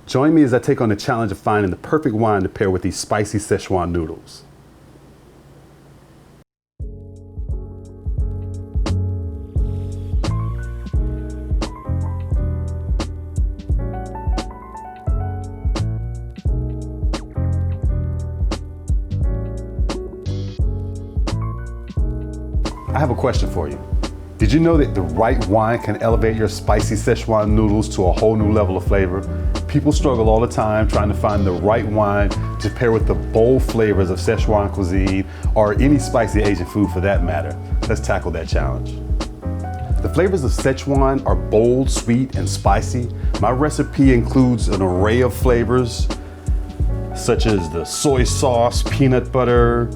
Join me as I take on the challenge of finding the perfect wine to pair with these spicy Szechuan noodles. I have a question for you. Did you know that the right wine can elevate your spicy Szechuan noodles to a whole new level of flavor? People struggle all the time trying to find the right wine to pair with the bold flavors of Szechuan cuisine or any spicy Asian food for that matter. Let's tackle that challenge. The flavors of Szechuan are bold, sweet, and spicy. My recipe includes an array of flavors such as the soy sauce, peanut butter,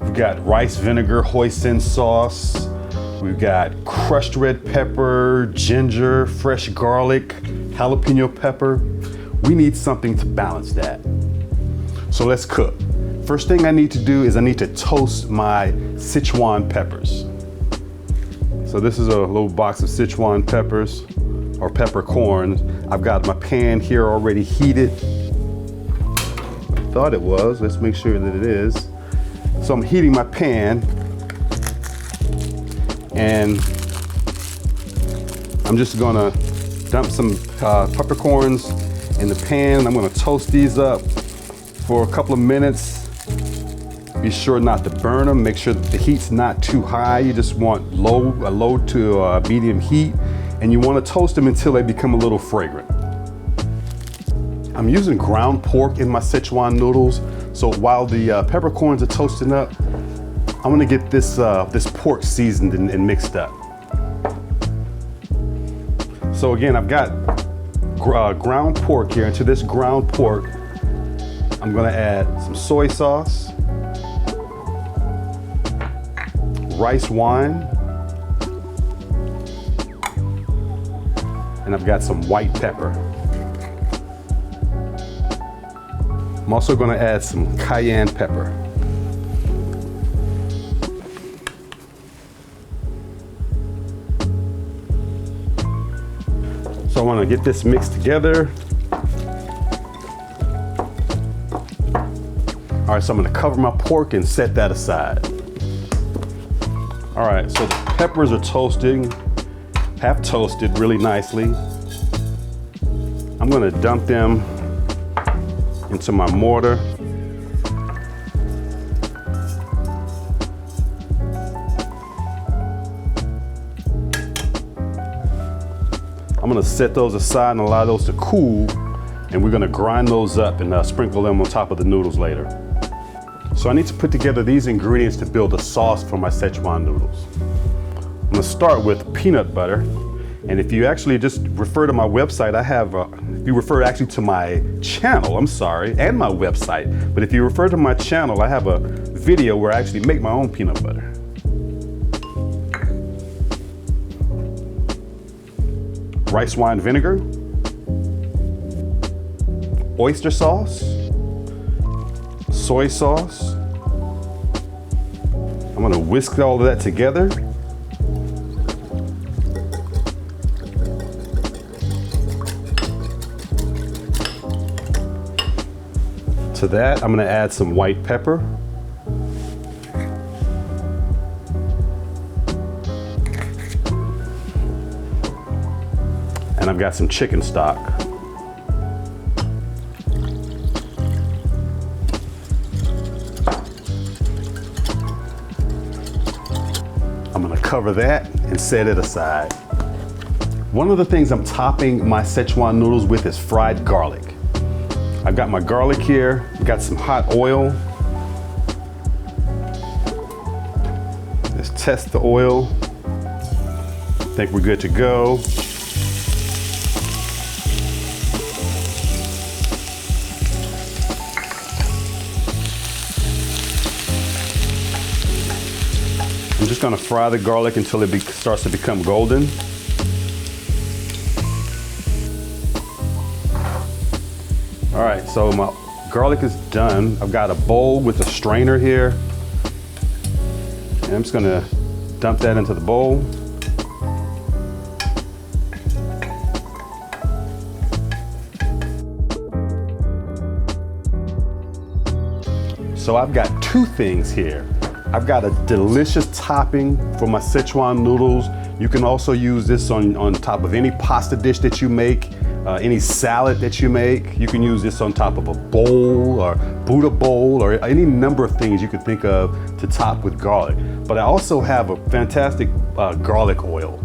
we've got rice vinegar hoisin sauce, we've got crushed red pepper, ginger, fresh garlic, jalapeno pepper. We need something to balance that. So let's cook. First thing I need to do is I need to toast my Szechuan peppers. So this is a little box of Szechuan peppers or peppercorns. I've got my pan here already heated. I thought it was, let's make sure that it is. So I'm heating my pan and I'm just gonna dump some peppercorns in the pan. I'm gonna toast these up for a couple of minutes. Be sure not to burn them. Make sure that the heat's not too high. You just want a low to medium heat, and you wanna toast them until they become a little fragrant. I'm using ground pork in my Szechuan noodles. So while the peppercorns are toasting up, I'm gonna get this pork seasoned and mixed up. So again, I've got ground pork here. And to this ground pork, I'm gonna add some soy sauce, rice wine, and I've got some white pepper. I'm also gonna add some cayenne pepper. So I wanna get this mixed together. All right, so I'm gonna cover my pork and set that aside. All right, so the peppers are toasting, half toasted really nicely. I'm gonna dump them into my mortar. I'm gonna set those aside and allow those to cool, and we're gonna grind those up and sprinkle them on top of the noodles later. So I need to put together these ingredients to build a sauce for my Szechuan noodles. I'm gonna start with peanut butter. And if you actually just refer to my website, if you refer actually to my channel, I'm sorry, and my website, but if you refer to my channel, I have a video where I actually make my own peanut butter. Rice wine vinegar, oyster sauce, soy sauce. I'm gonna whisk all of that together. To that, I'm gonna add some white pepper. And I've got some chicken stock. I'm gonna cover that and set it aside. One of the things I'm topping my Szechuan noodles with is fried garlic. I've got my garlic here, got some hot oil. Let's test the oil. I think we're good to go. I'm just gonna fry the garlic until it starts to become golden. All right, so my garlic is done. I've got a bowl with a strainer here. And I'm just gonna dump that into the bowl. So I've got two things here. I've got a delicious topping for my Szechuan noodles. You can also use this on top of any pasta dish that you make, any salad that you make. You can use this on top of a bowl or Buddha bowl or any number of things you could think of to top with garlic. But I also have a fantastic garlic oil,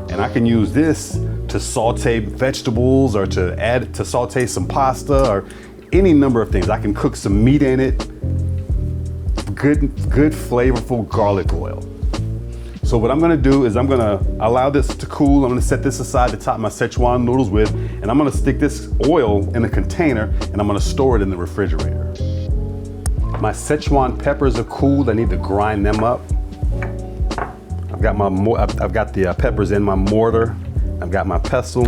and I can use this to saute vegetables or to saute some pasta or any number of things. I can cook some meat in it. Good flavorful garlic oil. So what I'm gonna do is I'm gonna allow this to cool. I'm gonna set this aside to top my Szechuan noodles with, and I'm gonna stick this oil in a container and I'm gonna store it in the refrigerator. My Szechuan peppers are cooled. I need to grind them up. I've got the peppers in my mortar. I've got my pestle.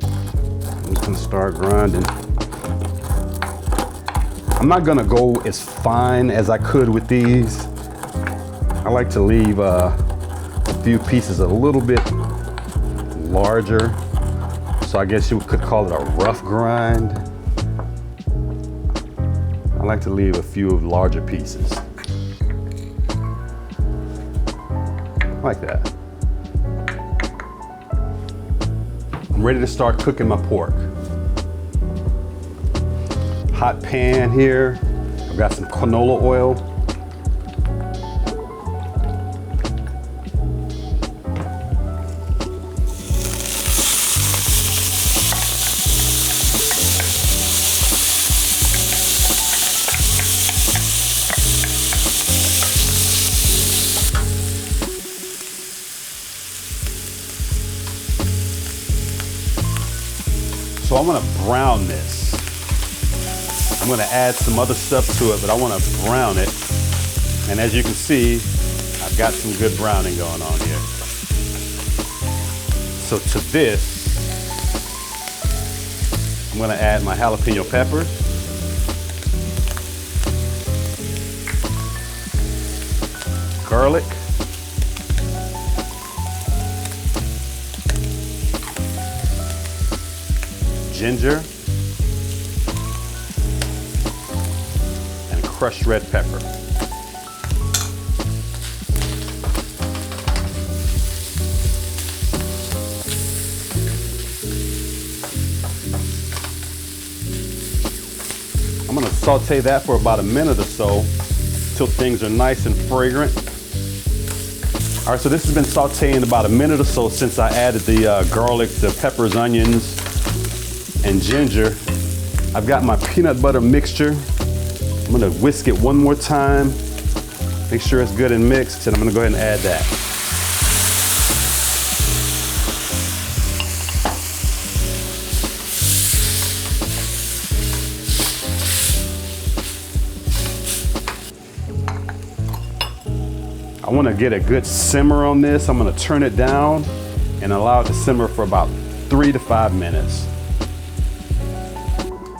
I'm gonna start grinding. I'm not gonna go as fine as I could with these. I like to leave a few pieces a little bit larger. So I guess you could call it a rough grind. I like to leave a few of larger pieces. Like that. I'm ready to start cooking my pork. Hot pan here. I've got some canola oil. So I want to brown this. I'm going to add some other stuff to it, but I want to brown it. And as you can see, I've got some good browning going on here. So to this, I'm going to add my jalapeno peppers. Garlic. Ginger. Crushed red pepper. I'm going to saute that for about a minute or so till things are nice and fragrant. All right, so this has been sauteing about a minute or so since I added the garlic, the peppers, onions, and ginger. I've got my peanut butter mixture. I'm gonna whisk it one more time, make sure it's good and mixed, and I'm gonna go ahead and add that. I wanna get a good simmer on this. I'm gonna turn it down and allow it to simmer for about 3 to 5 minutes.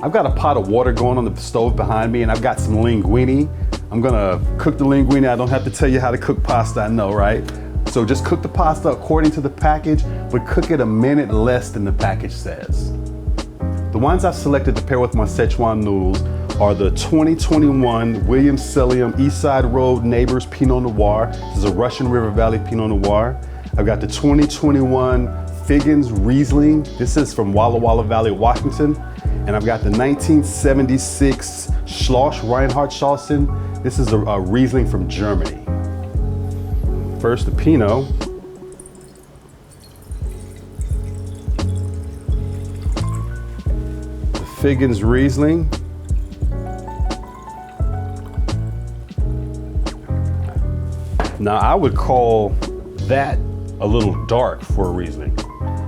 I've got a pot of water going on the stove behind me, and I've got some linguine. I'm gonna cook the linguine. I don't have to tell you how to cook pasta, I know, right? So just cook the pasta according to the package, but cook it a minute less than the package says. The wines I've selected to pair with my Szechuan noodles are the 2021 Williams-Sellium Eastside Road Neighbors Pinot Noir. This is a Russian River Valley Pinot Noir. I've got the 2021 Figgins Riesling. This is from Walla Walla Valley, Washington. And I've got the 1976 Schloss Reinhardtshausen. This is a Riesling from Germany. First, the Pinot. The Figgins Riesling. Now, I would call that a little dark for a Riesling.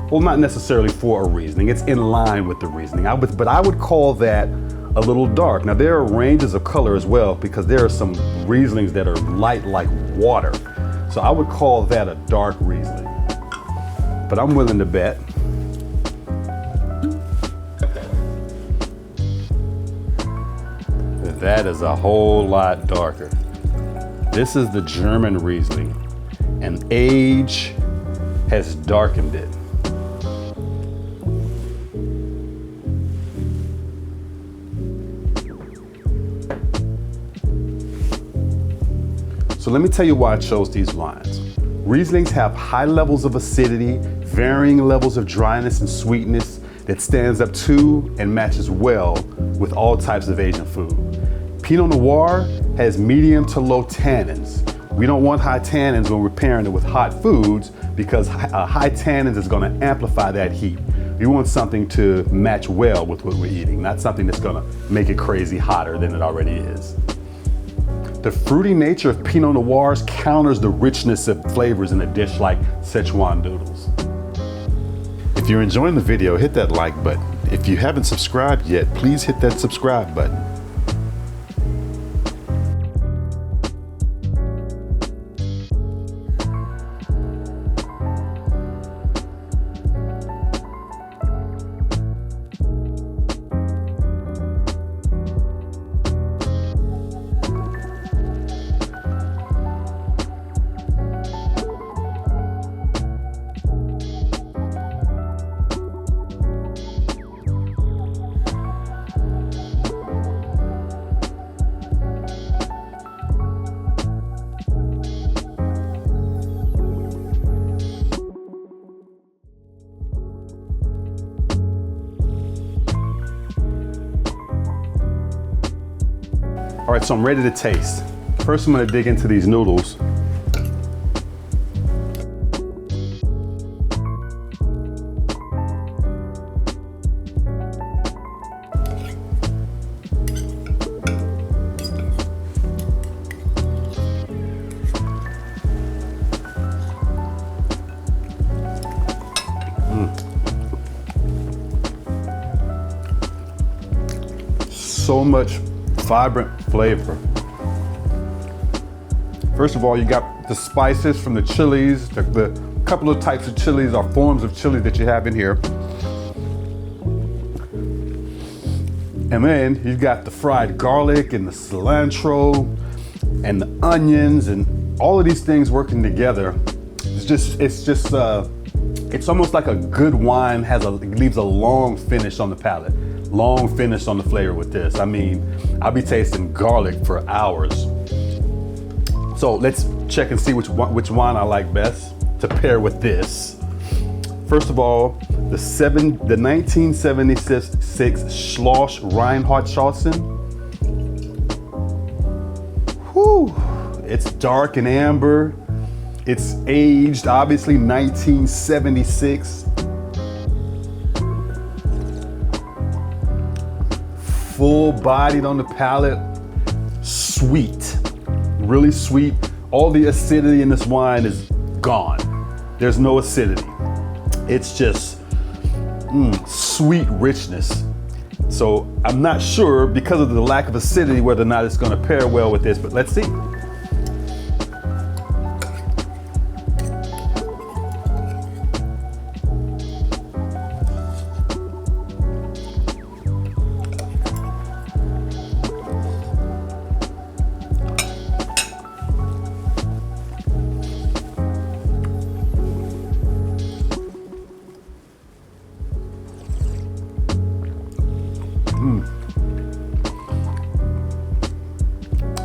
Well, not necessarily for a Riesling, it's in line with the Riesling. But I would call that a little dark. Now there are ranges of color as well, because there are some Rieslings that are light like water. So I would call that a dark Riesling. But I'm willing to bet. That is a whole lot darker. This is the German Riesling, and age has darkened it. So let me tell you why I chose these wines. Rieslings have high levels of acidity, varying levels of dryness and sweetness that stands up to and matches well with all types of Asian food. Pinot Noir has medium to low tannins. We don't want high tannins when we're pairing it with hot foods because high tannins is going to amplify that heat. We want something to match well with what we're eating, not something that's going to make it crazy hotter than it already is. The fruity nature of Pinot Noirs counters the richness of flavors in a dish like Szechuan noodles. If you're enjoying the video, hit that like button. If you haven't subscribed yet, please hit that subscribe button. All right, so I'm ready to taste. First, I'm gonna dig into these noodles. So much vibrant flavor. First of all, you got the spices from the chilies, the couple of types of chilies or forms of chili that you have in here. And then you've got the fried garlic and the cilantro and the onions and all of these things working together. It's almost like a good wine leaves a long finish on the palate. Long finish on the flavor with this. I mean, I'll be tasting garlic for hours. So let's check and see which wine I like best to pair with this. First of all, the 1976 Schloss Reinhardt Schausen. Whew, it's dark and amber. It's aged, obviously 1976. Full-bodied on the palate, sweet, really sweet. All the acidity in this wine is gone. There's no acidity. It's just sweet richness. So I'm not sure, because of the lack of acidity, whether or not it's gonna pair well with this, but let's see.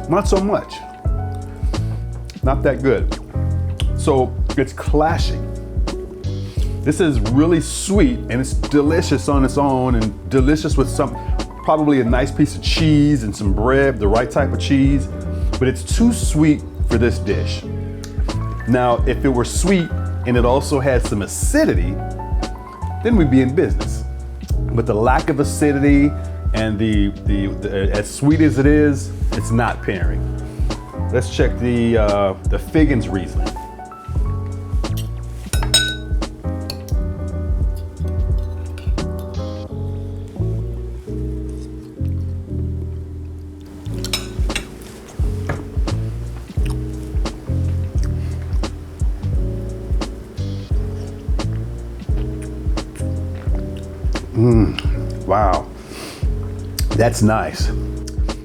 Not so much. Not that good. So it's clashing. This is really sweet and it's delicious on its own and delicious with probably a nice piece of cheese and some bread, the right type of cheese, but it's too sweet for this dish. Now, if it were sweet and it also had some acidity, then we'd be in business. But the lack of acidity and the as sweet as it is, it's not pairing. Let's check the Figgins Riesling. Wow, that's nice.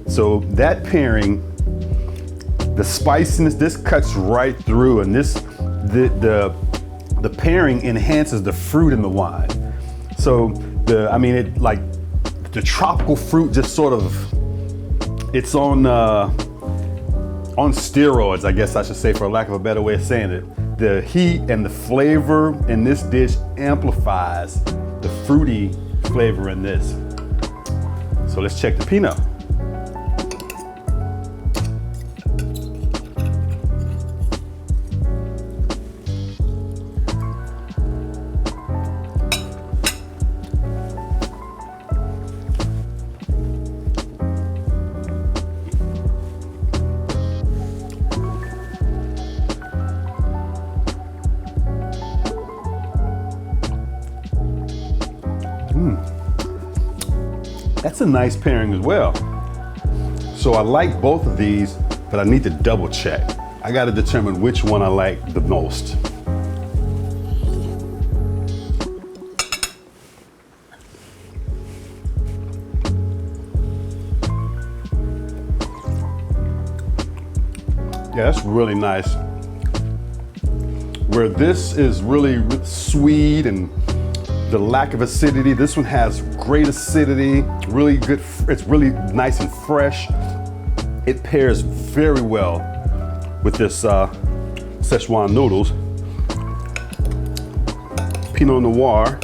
So that pairing, the spiciness, this cuts right through, and the pairing enhances the fruit in the wine. So the tropical fruit just sort of, it's on on steroids, I guess I should say, for lack of a better way of saying it. The heat and the flavor in this dish amplifies the fruity flavor in this. So let's check the Pinot. That's a nice pairing as well. So I like both of these, but I need to double check. I got to determine which one I like the most. Yeah, that's really nice. Where this is really sweet and the lack of acidity, this one has great acidity, really good, it's really nice and fresh. It pairs very well with this Szechuan noodles. Pinot Noir.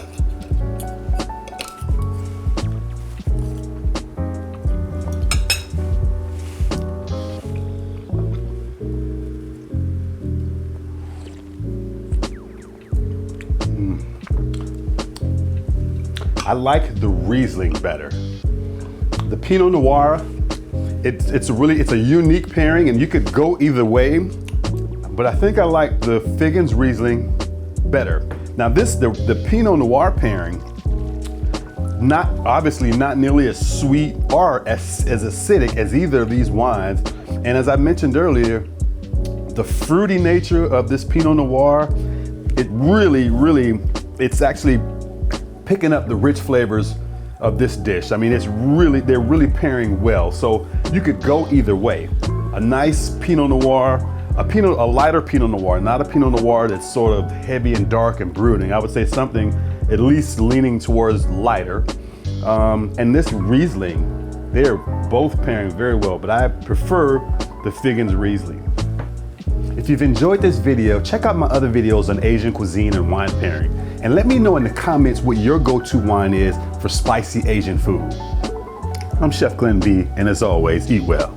I like the Riesling better. The Pinot Noir, it's a unique pairing, and you could go either way, but I think I like the Figgins Riesling better. Now the Pinot Noir pairing, obviously not nearly as sweet or as acidic as either of these wines. And as I mentioned earlier, the fruity nature of this Pinot Noir, it's actually picking up the rich flavors of this dish. I mean, they're really pairing well. So you could go either way. A nice Pinot Noir, a lighter Pinot Noir, not a Pinot Noir that's sort of heavy and dark and brooding. I would say something at least leaning towards lighter. And this Riesling, they're both pairing very well, but I prefer the Figgins Riesling. If you've enjoyed this video, check out my other videos on Asian cuisine and wine pairing. And let me know in the comments what your go-to wine is for spicy Asian food. I'm Chef Glenn B, and as always, eat well.